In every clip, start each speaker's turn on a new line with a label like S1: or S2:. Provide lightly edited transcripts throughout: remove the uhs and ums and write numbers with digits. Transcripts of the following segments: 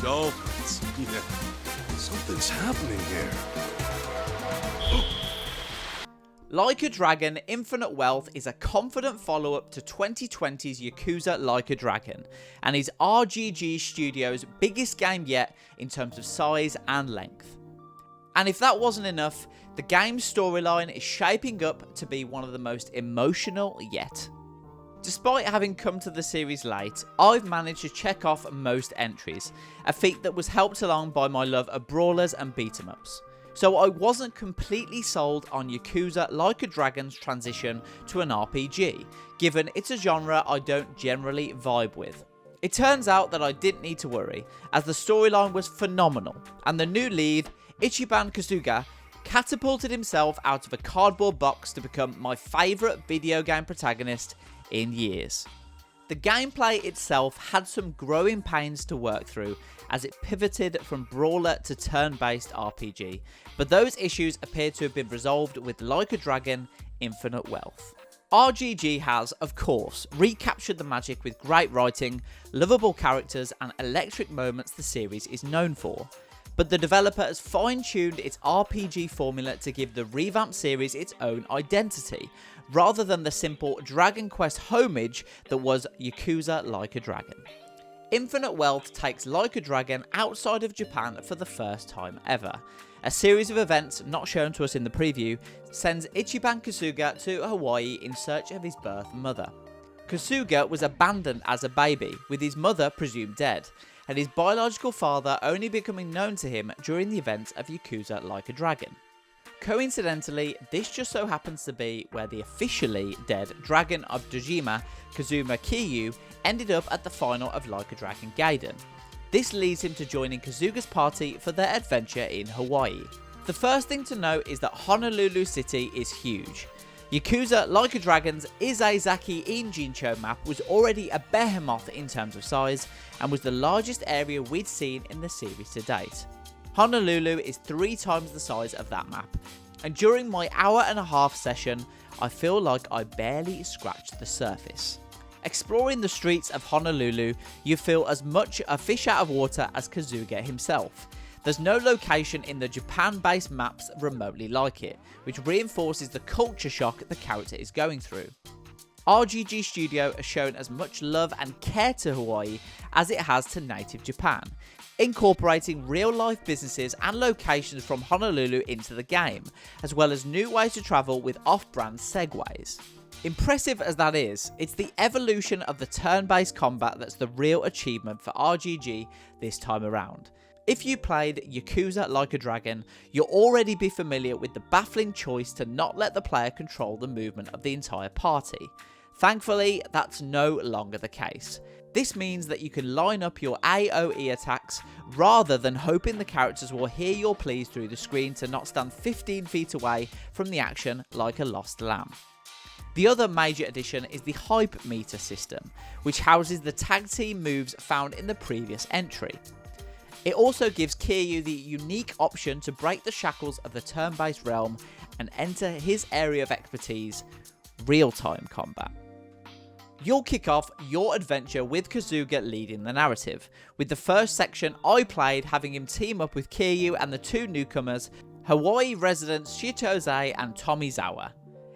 S1: No, something's happening here.
S2: Like a Dragon, Infinite Wealth is a confident follow-up to 2020's Yakuza Like a Dragon, and is RGG Studios' biggest game yet in terms of size and length. And if that wasn't enough, the game's storyline is shaping up to be one of the most emotional yet. Despite having come to the series late, I've managed to check off most entries, a feat that was helped along by my love of brawlers and beat-em-ups. So I wasn't completely sold on Yakuza Like a Dragon's transition to an RPG, given it's a genre I don't generally vibe with. It turns out that I didn't need to worry, as the storyline was phenomenal, and the new lead, Ichiban Kasuga, catapulted himself out of a cardboard box to become my favourite video game protagonist in years. The gameplay itself had some growing pains to work through as it pivoted from brawler to turn-based RPG, but those issues appear to have been resolved with Like a Dragon Infinite Wealth. RGG has, of course, recaptured the magic with great writing, lovable characters and electric moments the series is known for, but the developer has fine-tuned its RPG formula to give the revamped series its own identity, rather than the simple Dragon Quest homage that was Yakuza Like a Dragon. Infinite Wealth takes Like a Dragon outside of Japan for the first time ever. A series of events not shown to us in the preview sends Ichiban Kasuga to Hawaii in search of his birth mother. Kasuga was abandoned as a baby, with his mother presumed dead, and his biological father only becoming known to him during the events of Yakuza Like a Dragon. Coincidentally, this just so happens to be where the officially dead Dragon of Dojima, Kazuma Kiryu, ended up at the final of Like a Dragon Gaiden. This leads him to joining Kazuga's party for their adventure in Hawaii. The first thing to note is that Honolulu City is huge. Yakuza Like a Dragon's Izazaki Injincho map was already a behemoth in terms of size, and was the largest area we'd seen in the series to date. Honolulu is 3 times the size of that map, and during my hour-and-a-half session, I feel like I barely scratched the surface. Exploring the streets of Honolulu, you feel as much a fish out of water as Kasuga himself. There's no location in the Japan-based maps remotely like it, which reinforces the culture shock the character is going through. RGG Studio has shown as much love and care to Hawaii as it has to native Japan, incorporating real-life businesses and locations from Honolulu into the game, as well as new ways to travel with off-brand segues. Impressive as that is, it's the evolution of the turn-based combat that's the real achievement for RGG this time around. If you played Yakuza Like a Dragon, you'll already be familiar with the baffling choice to not let the player control the movement of the entire party. Thankfully, that's no longer the case. This means that you can line up your AoE attacks rather than hoping the characters will hear your pleas through the screen to not stand 15 feet away from the action like a lost lamb. The other major addition is the Hype Meter system, which houses the tag team moves found in the previous entry. It also gives Kiryu the unique option to break the shackles of the turn-based realm and enter his area of expertise, real-time combat. You'll kick off your adventure with Kasuga leading the narrative, with the first section I played having him team up with Kiryu and the 2 newcomers, Hawaii residents Shitose and Tomizawa.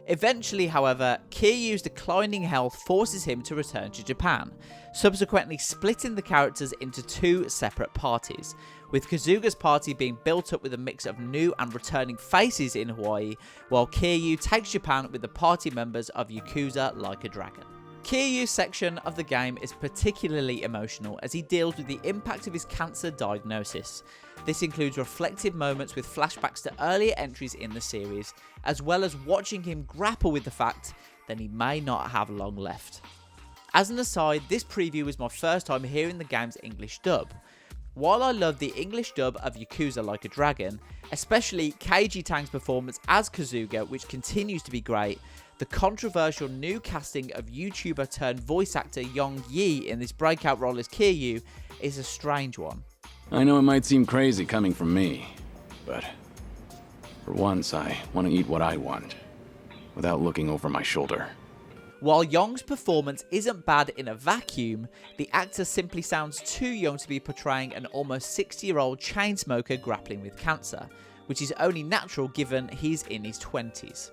S2: Eventually, however, Kiryu's declining health forces him to return to Japan, subsequently splitting the characters into 2 separate parties, with Kasuga's party being built up with a mix of new and returning faces in Hawaii, while Kiryu takes Japan with the party members of Yakuza Like a Dragon. Kiryu's section of the game is particularly emotional as he deals with the impact of his cancer diagnosis. This includes reflective moments with flashbacks to earlier entries in the series, as well as watching him grapple with the fact that he may not have long left. As an aside, this preview was my first time hearing the game's English dub. While I love the English dub of Yakuza Like a Dragon, especially Keiji Tang's performance as Kasuga, which continues to be great, the controversial new casting of YouTuber turned voice actor Yong Yi in this breakout role as Kiryu is a strange one.
S3: I know it might seem crazy coming from me, but for once I want to eat what I want, without looking over my shoulder.
S2: While Young's performance isn't bad in a vacuum, the actor simply sounds too young to be portraying an almost 60-year-old chain smoker grappling with cancer, which is only natural given he's in his 20s.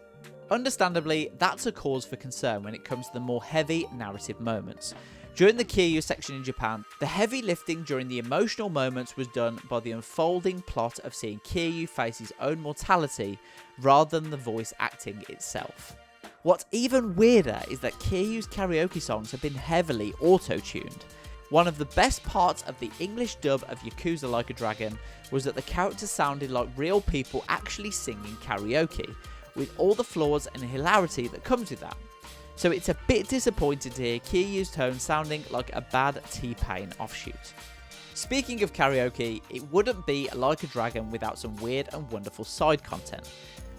S2: Understandably, that's a cause for concern when it comes to the more heavy narrative moments. During the Kiryu section in Japan, the heavy lifting during the emotional moments was done by the unfolding plot of seeing Kiryu face his own mortality rather than the voice acting itself. What's even weirder is that Kiryu's karaoke songs have been heavily auto-tuned. One of the best parts of the English dub of Yakuza Like a Dragon was that the characters sounded like real people actually singing karaoke, with all the flaws and hilarity that comes with that. So it's a bit disappointing to hear Kiryu's tone sounding like a bad T-Pain offshoot. Speaking of karaoke, it wouldn't be Like a Dragon without some weird and wonderful side content.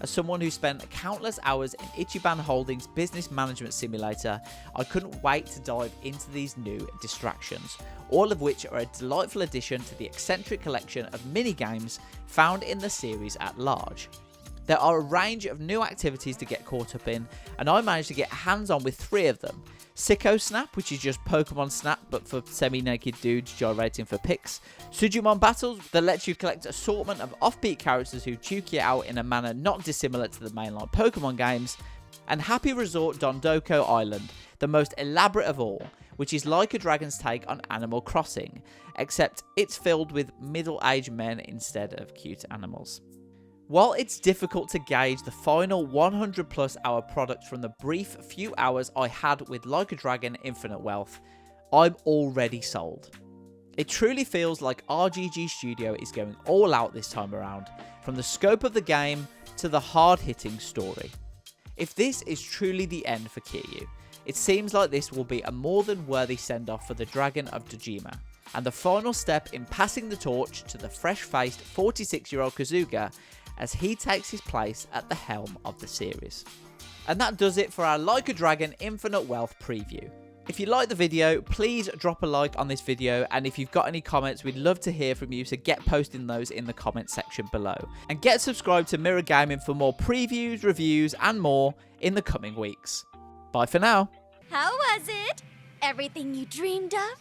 S2: As someone who spent countless hours in Ichiban Holdings' business management simulator, I couldn't wait to dive into these new distractions, all of which are a delightful addition to the eccentric collection of mini-games found in the series at large. There are a range of new activities to get caught up in, and I managed to get hands-on with 3 of them. Sicko Snap, which is just Pokemon Snap but for semi-naked dudes gyrating for pics. Sujumon Battles, that lets you collect assortment of offbeat characters who juke you out in a manner not dissimilar to the mainline Pokemon games. And Happy Resort Dondoko Island, the most elaborate of all, which is Like a Dragon's take on Animal Crossing, except it's filled with middle-aged men instead of cute animals. While it's difficult to gauge the final 100 plus hour product from the brief few hours I had with Like a Dragon Infinite Wealth, I'm already sold. It truly feels like RGG Studio is going all out this time around, from the scope of the game to the hard-hitting story. If this is truly the end for Kiryu, it seems like this will be a more than worthy send-off for the Dragon of Dojima, and the final step in passing the torch to the fresh-faced 46-year-old Kazuga as he takes his place at the helm of the series. And that does it for our Like a Dragon Infinite Wealth preview. If you like the video, please drop a like on this video, and if you've got any comments, we'd love to hear from you, so get posting those in the comment section below. And get subscribed to Mirror Gaming for more previews, reviews, and more in the coming weeks. Bye for now.
S1: How was it? Everything you dreamed of?